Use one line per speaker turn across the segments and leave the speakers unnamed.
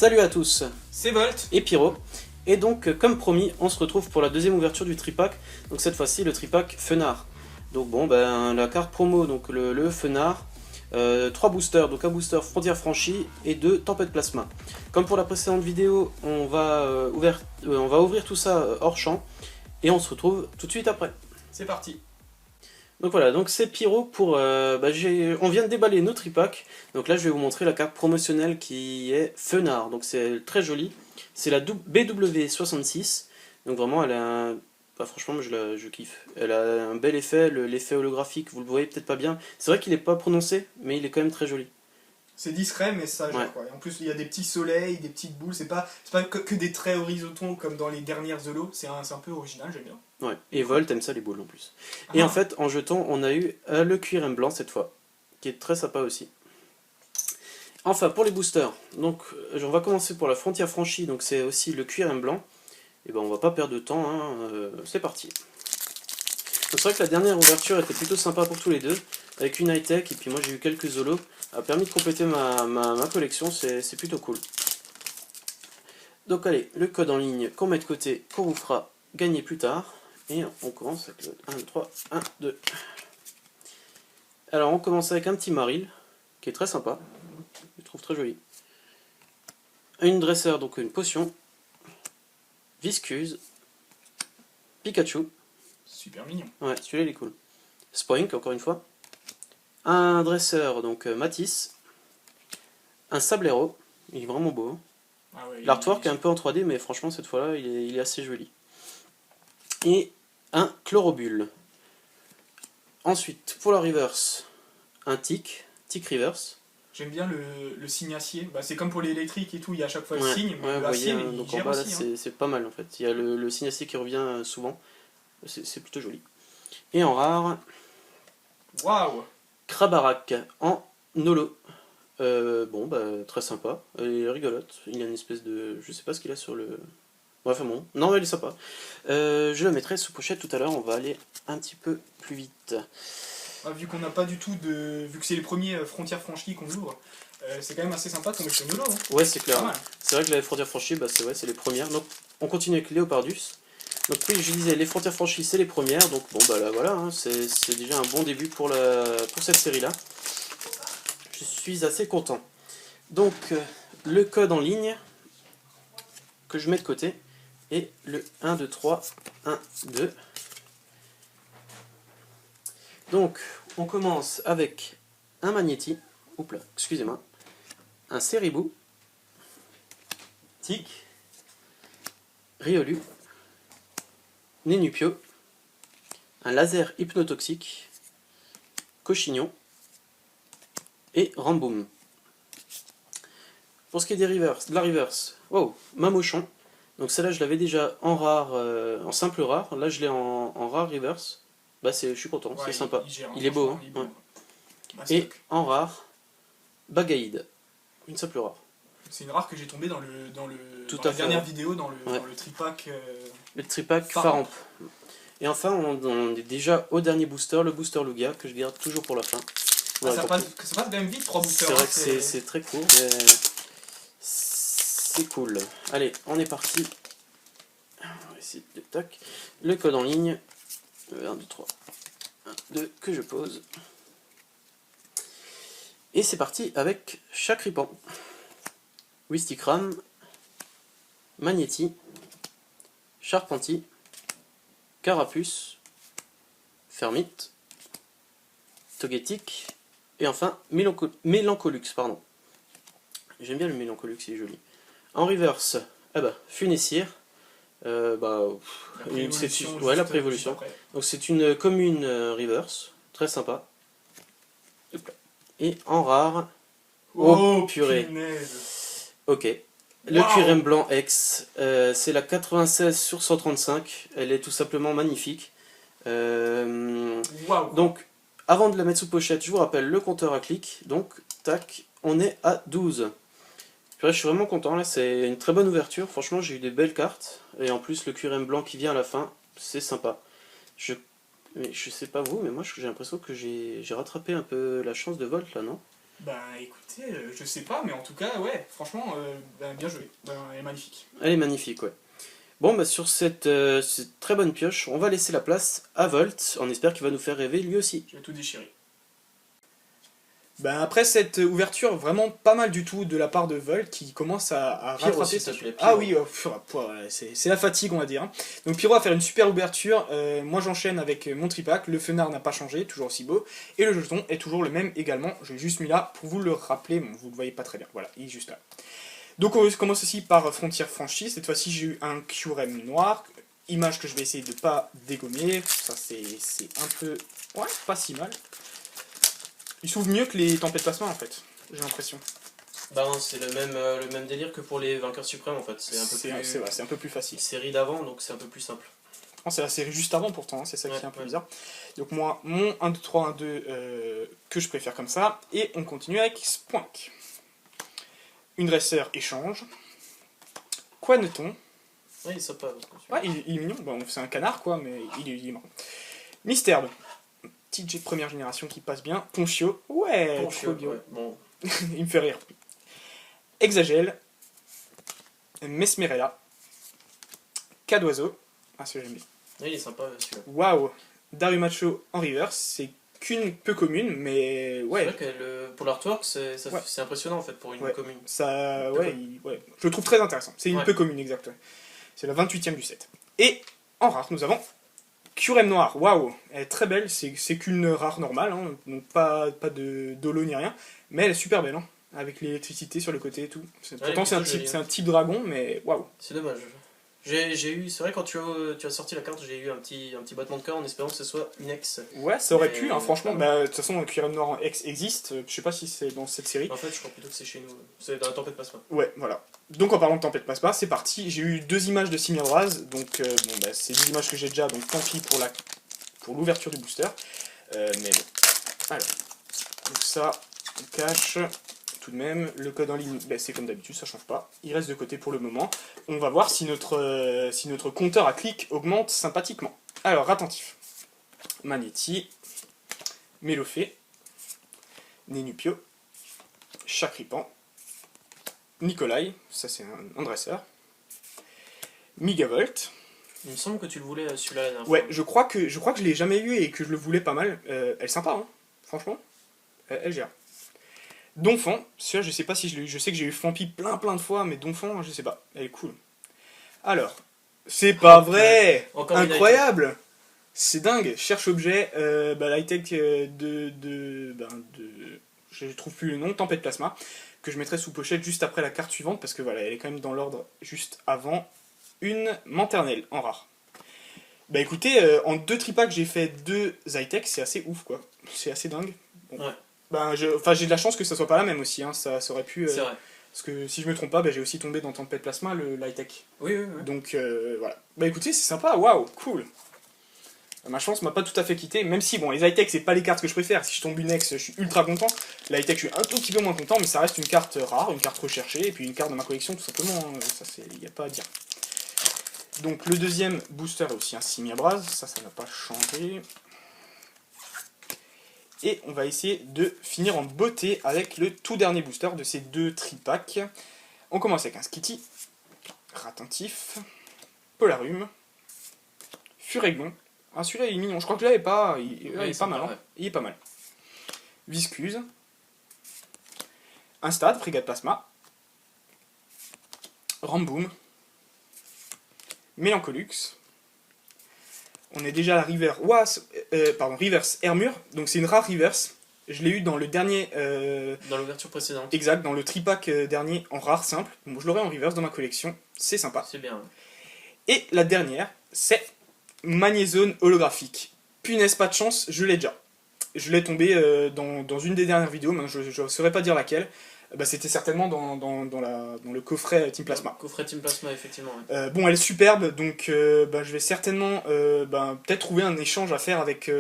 Salut à tous,
C'est Volt
et Pyro. Et donc, comme promis, on se retrouve pour la deuxième ouverture du tripack. Donc cette fois-ci, le tripack Fenard. Donc bon, ben la carte promo, donc le Fenard, 3 boosters, donc un booster Frontière Franchie et 2 Tempête Plasma. Comme pour la précédente vidéo, on va ouvrir tout ça hors champ, et on se retrouve tout de suite après.
C'est parti.
Donc voilà, donc c'est Pyro pour... on vient de déballer nos tripacks. Donc là je vais vous montrer la carte promotionnelle qui est Fenard. Donc c'est très joli. C'est la BW66. Donc vraiment elle a un... franchement moi je kiffe. Elle a un bel effet, l'effet holographique, vous le voyez peut-être pas bien. C'est vrai qu'il n'est pas prononcé, mais il est quand même très joli.
C'est discret mais ça gère,
Ouais.
quoi. Et en plus il y a des petits soleils, des petites boules, c'est pas que des traits horizontaux comme dans les dernières Holo, c'est un peu original, j'aime bien.
Ouais. Et Volt aime ça les boules en plus. Et en fait en jeton on a eu le QRM blanc cette fois, qui est très sympa aussi. Enfin, pour les boosters, donc on va commencer pour la Frontière Franchie, donc c'est aussi le QRM blanc. Et ben on va pas perdre de temps, hein, c'est parti. C'est vrai que la dernière ouverture était plutôt sympa pour tous les deux, avec une high-tech, et puis moi j'ai eu quelques holos, a permis de compléter ma collection, c'est plutôt cool. Donc allez, le code en ligne qu'on met de côté, qu'on vous fera gagner plus tard, et on commence avec le 1, 2, 3, 1, 2. Alors on commence avec un petit Maril, qui est très sympa, je trouve très joli. Une dresseur, donc une potion, Viscuse, Pikachu.
Super mignon.
Ouais, celui-là il est cool. Spoink, encore une fois. Un dresseur, donc Matisse. Un Sablero, il est vraiment beau.
Ah ouais,
L'artwork est un peu en 3D, mais franchement cette fois-là il est assez joli. Et un Chlorobule. Ensuite, pour la reverse, un Tic reverse.
J'aime bien le signe acier, bah, c'est comme pour l'électrique et tout, il y a à chaque fois le
Ouais,
signe, mais
ouais, vous
l'acier
voyez,
il
donc en
gère
bas là
aussi. Hein.
c'est pas mal en fait. Il y a le signe acier qui revient souvent, c'est plutôt joli. Et en rare,
Waouh.
Krabarak en holo. Bon, bah, très sympa. Elle est rigolote. Il y a une espèce de... Je sais pas ce qu'il a sur le... Bref, bon. Non, elle est sympa. Je la mettrai sous pochette tout à l'heure. On va aller un petit peu plus vite.
Ah, vu qu'on n'a pas du tout de... Vu que c'est les premiers frontières franchies qu'on ouvre, c'est quand même assez sympa de tomber sur une Holo. Hein.
Ouais, c'est clair.
Pas mal.
C'est vrai que la frontière franchie, bah, c'est les premières. Donc, on continue avec Léopardus. Donc, oui, je disais, les frontières franchies, c'est les premières. Donc, bon, bah là, voilà. Hein, c'est déjà un bon début pour cette série-là. Je suis assez content. Donc, le code en ligne que je mets de côté est le 1, 2, 3, 1, 2. Donc, on commence avec un Magnéti, oups là, excusez-moi, un Ceribou, Tic, Riolu, Nénupio, un laser hypnotoxique, Cochignon et Ramboum. Pour ce qui est de la reverse, wow, Mamochon. Donc celle-là je l'avais déjà en rare, en simple rare, là je l'ai en rare reverse. Bah je suis content,
Ouais,
c'est sympa.
gère,
Il est beau, hein.
franchement, il est beau.
Ouais.
Bah,
Et en rare, Bagaïd, une simple rare.
c'est une rare que j'ai tombée dans
Tout
dans
à
la
fait,
dernière
ouais.
vidéo, dans
Ouais.
le tripack.
Le tripack
Faramp.
Faramp. Et enfin on est déjà au dernier booster, le booster Lugia, que je garde toujours pour la fin.
Ah,
Voilà,
ça passe quand même vite, 3 boosters.
c'est vrai
hein,
que c'est très court, mais c'est cool. Allez, on est parti. On va essayer de tac. Le code en ligne. 1, 2, 3. 1, 2, que je pose. Et c'est parti avec Chakripan. Wistikram. Magnéti. Charpenti. Carapuce. Fermite. Togetic. Et enfin Mélancolux, pardon. J'aime bien le Mélancolux, il est joli. En reverse, Funessir. Ouais, la préévolution. Donc c'est une commune reverse, très sympa. Et en rare,
Oh,
purée.
punaise.
Ok. Le
Wow.
QRM blanc X, c'est la 96 sur 135. Elle est tout simplement magnifique.
Wow.
Donc, avant de la mettre sous pochette, je vous rappelle le compteur à clic. Donc, tac, on est à 12. Puis là, je suis vraiment content, là c'est une très bonne ouverture, franchement j'ai eu des belles cartes, et en plus le QRM blanc qui vient à la fin, c'est sympa. Mais je sais pas vous, mais moi j'ai l'impression que j'ai rattrapé un peu la chance de Volt là, non?
Ben écoutez, je sais pas, mais en tout cas, ouais, franchement, bien joué. Elle est magnifique.
Elle est magnifique, ouais. Bon, bah sur cette très bonne pioche, on va laisser la place à Volt. On espère qu'il va nous faire rêver lui aussi.
Je vais tout déchirer. Ben après cette ouverture vraiment pas mal du tout de la part de Volt qui commence à
Pyro,
rattraper
s'il te plaît, Pyro.
Ah oui, c'est la fatigue on va dire. Donc Pyro va faire une super ouverture, moi j'enchaîne avec mon tripack, le fenard n'a pas changé, toujours aussi beau, et le jeton est toujours le même également, je l'ai juste mis là pour vous le rappeler, bon vous le voyez pas très bien, voilà, il est juste là. Donc on commence aussi par Frontière franchie, cette fois-ci j'ai eu un QRM noir, image que je vais essayer de pas dégommer, ça c'est un peu, ouais, pas si mal. Il s'ouvre mieux que les tempêtes plasma en fait, j'ai l'impression.
Bah non, c'est le même délire que pour les vainqueurs suprêmes en fait. C'est
un peu plus facile.
Série d'avant, donc c'est un peu plus simple.
Non, c'est la série juste avant pourtant, hein, c'est ça qui est un peu bizarre. Donc moi, mon 1, 2, 3, 1, 2 que je préfère comme ça, et on continue avec Spoink. Une dresseur échange. Quaneton.
Ouais, il est sympa.
Ouais, il est mignon, bon, c'est un canard quoi, mais il est marrant. Misterbe. Petit jet de première génération qui passe bien. Ponchio. Ouais,
Ponchio,
trop bien.
ouais, bon.
Il me fait rire. Exagel. Mesmerella. Cadoiseau. Ah, c'est jamais.
Ouais, il est sympa celui-là.
Waouh. Darumacho en reverse. C'est qu'une peu commune, mais ouais.
C'est vrai que pour l'artwork, c'est impressionnant en fait pour une commune.
Ça, ouais. Je le trouve très intéressant. C'est une peu commune, exact. C'est la 28ème du set. Et en rare, nous avons Curem Noir. Waouh. Elle est très belle. C'est qu'une rare normale, hein, donc pas de d'holo ni rien. Mais elle est super belle, hein, avec l'électricité sur le côté et tout. Pourtant, c'est un type dragon, mais waouh.
C'est dommage. C'est vrai quand tu as sorti la carte, j'ai eu un petit battement de cœur en espérant que ce soit une ex.
Ouais, ça aurait pu, hein, franchement. Bah, de toute façon, Curem Noir en ex existe. Je sais pas si c'est dans cette série.
En fait, je crois plutôt que c'est chez nous. C'est dans la Tempête Plasma.
Ouais, voilà. Donc en parlant de Tempête Plasma, c'est parti. J'ai eu 2 images de Simiabraz. Donc bon, bah, c'est 2 images que j'ai déjà, donc tant pis pour l'ouverture du booster. Mais bon. Alors. Donc ça, on cache. Tout de même, le code en ligne, c'est comme d'habitude, ça change pas. Il reste de côté pour le moment. On va voir si notre compteur à clic augmente sympathiquement. Alors, attentif. Magnéti, Mélofée, Nénupio, Chacripan, Nikolai, ça c'est un dresseur, Migavolt.
Il me semble que tu le voulais celui-là la dernière
fois.
fois.
Je crois que je l'ai jamais eu et que je le voulais pas mal. Elle est sympa, hein, franchement. Elle gère. Donphan, celui-là je sais pas si je l'ai eu, je sais que j'ai eu Fampi plein de fois, mais Donphan je sais pas, elle est cool. Alors, c'est pas vrai. Incroyable. C'est dingue, cherche objet, l'high-tech je trouve plus le nom, Tempête Plasma, que je mettrai sous pochette juste après la carte suivante, parce que voilà, elle est quand même dans l'ordre juste avant, une Manternelle en rare. Bah écoutez, en 2 tripacks j'ai fait 2 high-tech, c'est assez ouf quoi, c'est assez dingue. Bon.
Ouais.
J'ai de la chance que ça soit pas la même aussi, hein. Ça aurait pu...
C'est vrai.
Parce que si je me trompe pas, j'ai aussi tombé dans Tempête Plasma, le high-tech.
Oui.
Donc voilà. Bah écoutez, c'est sympa, waouh, cool. Ma chance m'a pas tout à fait quitté, même si bon, les high-tech c'est pas les cartes que je préfère. Si je tombe une ex, je suis ultra content. La high-tech, je suis un tout petit peu moins content, mais ça reste une carte rare, une carte recherchée, et puis une carte de ma collection tout simplement. Ça, il n'y a pas à dire. Donc le deuxième booster est aussi un Simiabraz, ça n'a pas changé. Et on va essayer de finir en beauté avec le tout dernier booster de ces 2 tripacks. On commence avec un Skitty, Ratentif, Polarum, Furéglon. Ah celui-là il est mignon, je crois que je l'avais pas, il est pas mal, hein. Il est pas mal. Viscuse, Instad, Frégate Plasma, Ramboom, Mélancolux. On est déjà à la Reverse Hermure, donc c'est une rare Reverse. Je l'ai eu dans le dernier...
dans l'ouverture précédente.
Exact, dans le tripack dernier en rare simple. Bon, je l'aurai en Reverse dans ma collection, c'est sympa.
C'est bien.
Et la dernière, c'est Magnézone holographique. Punaise, pas de chance, je l'ai déjà. Je l'ai tombé dans une des dernières vidéos, mais je ne saurais pas dire laquelle. C'était certainement dans le coffret Team Plasma.
Coffret Team Plasma, effectivement.
Ouais. Bon, elle est superbe, donc je vais certainement peut-être trouver un échange à faire avec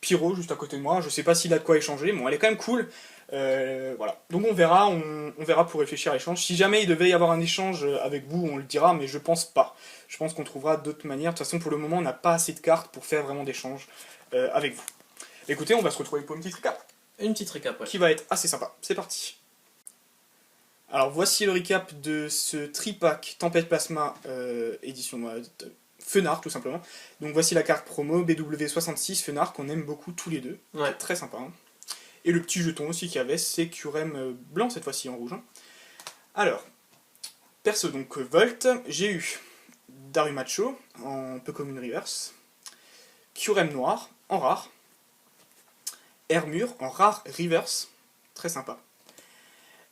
Pyro, juste à côté de moi. Je sais pas s'il a de quoi échanger, bon, elle est quand même cool. Voilà. Donc on verra pour réfléchir à l'échange. Si jamais il devait y avoir un échange avec vous, on le dira, mais je pense pas. Je pense qu'on trouvera d'autres manières. De toute façon, pour le moment, on n'a pas assez de cartes pour faire vraiment d'échanges avec vous. Écoutez, on va se retrouver pour une petite récap.
Une petite récap, ouais.
qui va être assez sympa. C'est parti. Alors voici le recap de ce tripack Tempête Plasma édition Fenard tout simplement. Donc voici la carte promo BW66 Fenard qu'on aime beaucoup tous les deux.
Ouais.
Très sympa. Hein. Et le petit jeton aussi qu'il y avait, c'est Kyurem blanc cette fois-ci en rouge. Hein. Alors, perso donc Volt, j'ai eu Darumacho en peu commune reverse, Kyurem noir en rare, Hermure en rare reverse, très sympa.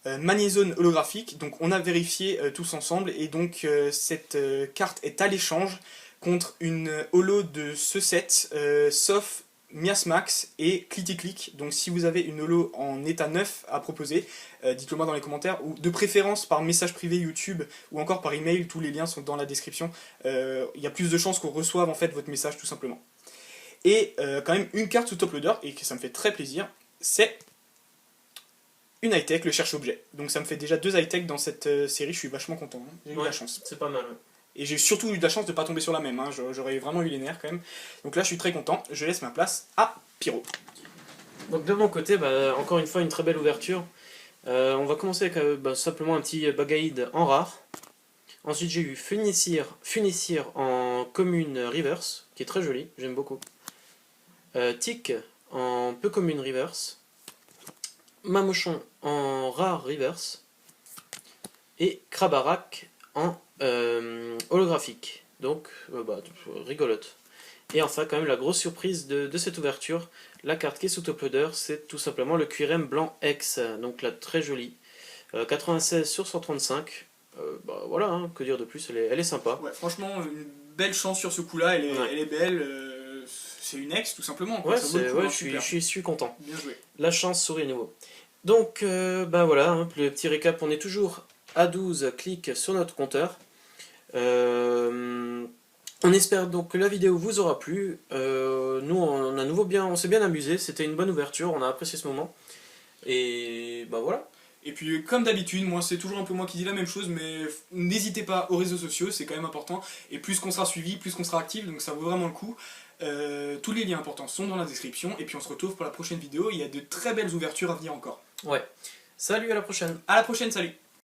Magnézone holographique, donc on a vérifié tous ensemble, et donc cette carte est à l'échange contre une holo de ce set, sauf Miasmax et Cliticlick. Donc si vous avez une holo en état neuf à proposer, dites-le moi dans les commentaires, ou de préférence par message privé YouTube, ou encore par email, tous les liens sont dans la description. Il y a plus de chances qu'on reçoive en fait votre message tout simplement. Et quand même une carte sous top loader, et que ça me fait très plaisir, c'est une high-tech, le cherche-objet. Donc ça me fait déjà 2 high-tech dans cette série, je suis vachement content. Hein. J'ai eu de la chance.
C'est pas mal. Ouais.
Et j'ai surtout eu de la chance de ne pas tomber sur la même, hein. J'aurais vraiment eu les nerfs quand même. Donc là je suis très content, je laisse ma place à Pyro.
Donc de mon côté, bah, encore une fois une très belle ouverture. On va commencer avec simplement un petit Bagaïd en rare. Ensuite j'ai eu Funissir en commune reverse, qui est très joli, j'aime beaucoup. Tic en peu commune reverse. Mamochon en rare reverse. Et Krabarak en holographique. Donc rigolote. Et enfin quand même la grosse surprise de cette ouverture, la carte qui est sous top loader, c'est tout simplement le Kyurem blanc X. Donc là très jolie. 96 sur 135. Voilà, hein, que dire de plus, elle est sympa.
Ouais, franchement, une belle chance sur ce coup-là, elle est belle. C'est une ex tout simplement. Quoi.
Ouais,
ça vaut le coup, hein,
je suis content.
Bien joué.
La chance sourit à nouveau. Donc voilà, hein, le petit récap, on est toujours à 12 clics sur notre compteur. On espère donc que la vidéo vous aura plu. Nous, on s'est bien amusé, c'était une bonne ouverture, on a apprécié ce moment. Et voilà.
Et puis comme d'habitude, moi c'est toujours un peu moi qui dis la même chose, mais n'hésitez pas aux réseaux sociaux, c'est quand même important. Et plus qu'on sera suivi, plus qu'on sera actif, donc ça vaut vraiment le coup. Tous les liens importants sont dans la description, et puis on se retrouve pour la prochaine vidéo, il y a de très belles ouvertures à venir encore.
Ouais. Salut, à la prochaine.
À la prochaine, salut.